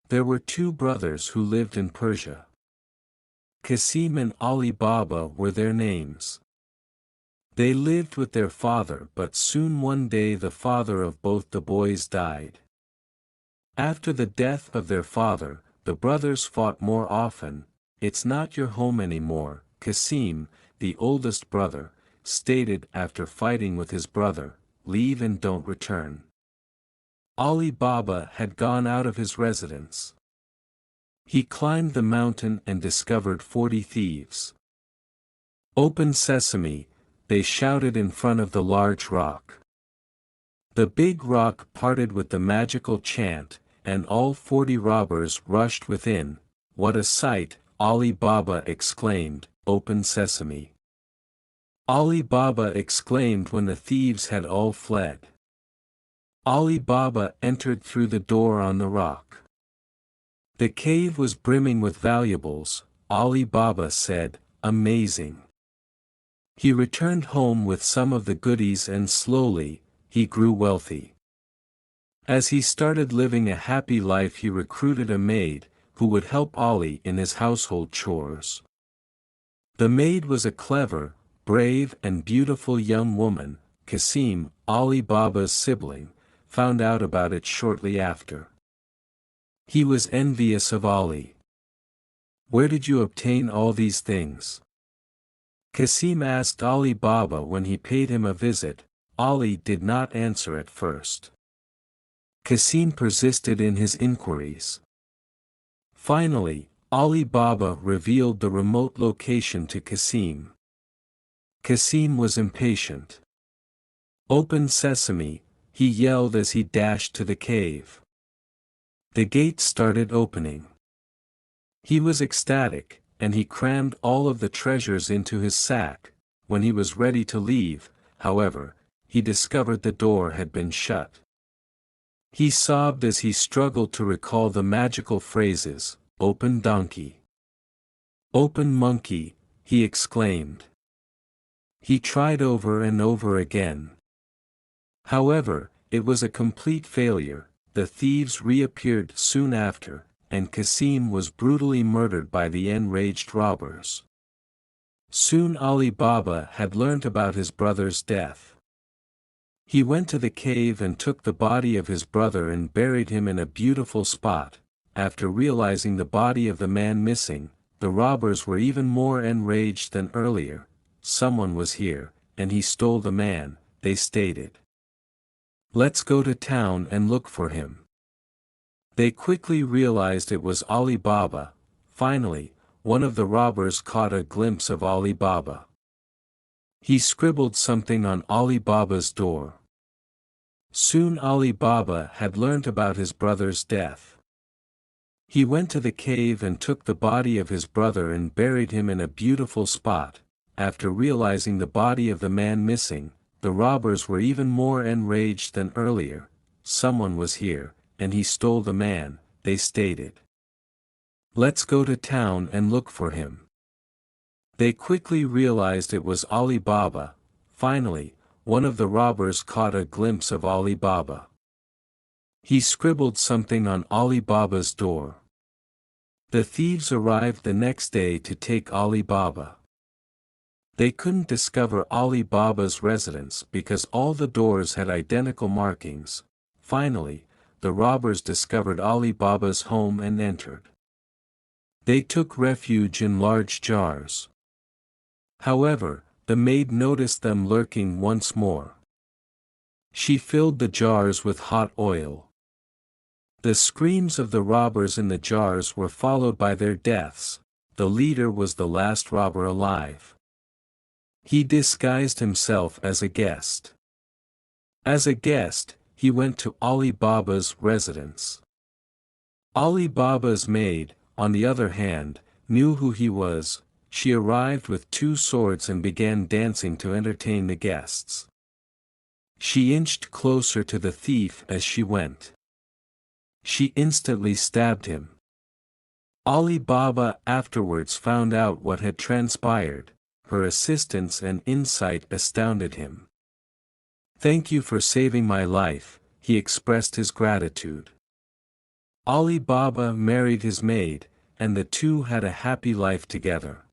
There were two brothers who lived in Persia. Qasim and Ali Baba were their names. They lived with their father, but soon one day the father of both the boys died. After the death of their father, the brothers fought more often. "It's not your home anymore," Qasim, the oldest brother, stated after fighting with his brother. "Leave and don't return." Ali Baba had gone out of his residence. He climbed the mountain and discovered 40 thieves. "Open sesame," they shouted in front of the large rock. The big rock parted with the magical chant, and all 40 robbers rushed within. "What a sight!" Ali Baba exclaimed. "Open sesame." Ali Baba exclaimed when the thieves had all fled. Ali Baba entered through the door on the rock. The cave was brimming with valuables. Ali Baba said, "Amazing." He returned home with some of the goodies and slowly, he grew wealthy. As he started living a happy life, he recruited a maid, who would help Ali in his household chores. The maid was a clever, brave and beautiful young woman. Qasim, Ali Baba's sibling, found out about it shortly after. He was envious of Ali. "Where did you obtain all these things?" Qasim asked Ali Baba when he paid him a visit. Ali did not answer at first. Qasim persisted in his inquiries. Finally, Ali Baba revealed the remote location to Qasim. Qasim was impatient. "Open sesame," he yelled as he dashed to the cave. The gate started opening. He was ecstatic, and he crammed all of the treasures into his sack. When he was ready to leave, however, he discovered the door had been shut. He sobbed as he struggled to recall the magical phrases. "Open donkey. Open monkey," he exclaimed. He tried over and over again. However, it was a complete failure. The thieves reappeared soon after, and Qasim was brutally murdered by the enraged robbers. Soon Ali Baba had learnt about his brother's death. He went to the cave and took the body of his brother and buried him in a beautiful spot. After realizing the body of the man missing, the robbers were even more enraged than earlier. "Someone was here, and he stole the man," they stated. "Let's go to town and look for him." They quickly realized it was Ali Baba. Finally, one of the robbers caught a glimpse of Ali Baba. He scribbled something on Ali Baba's door. Soon Ali Baba had learnt about his brother's death. He went to the cave and took the body of his brother and buried him in a beautiful spot. After realizing the body of the man missing, the robbers were even more enraged than earlier. "Someone was here, and he stole the man," they stated. "Let's go to town and look for him." They quickly realized it was Ali Baba. Finally, one of the robbers caught a glimpse of Ali Baba. He scribbled something on Ali Baba's door. The thieves arrived the next day to take Ali Baba. They couldn't discover Ali Baba's residence because all the doors had identical markings. Finally, the robbers discovered Ali Baba's home and entered. They took refuge in large jars. However, the maid noticed them lurking once more. She filled the jars with hot oil. The screams of the robbers in the jars were followed by their deaths. The leader was the last robber alive. He disguised himself as a guest. As a guest, he went to Ali Baba's residence. Ali Baba's maid, on the other hand, knew who he was. She arrived with 2 swords and began dancing to entertain the guests. She inched closer to the thief as she went. She instantly stabbed him. Ali Baba afterwards found out what had transpired. Her assistance and insight astounded him. "Thank you for saving my life," he expressed his gratitude. Ali Baba married his maid, and the two had a happy life together.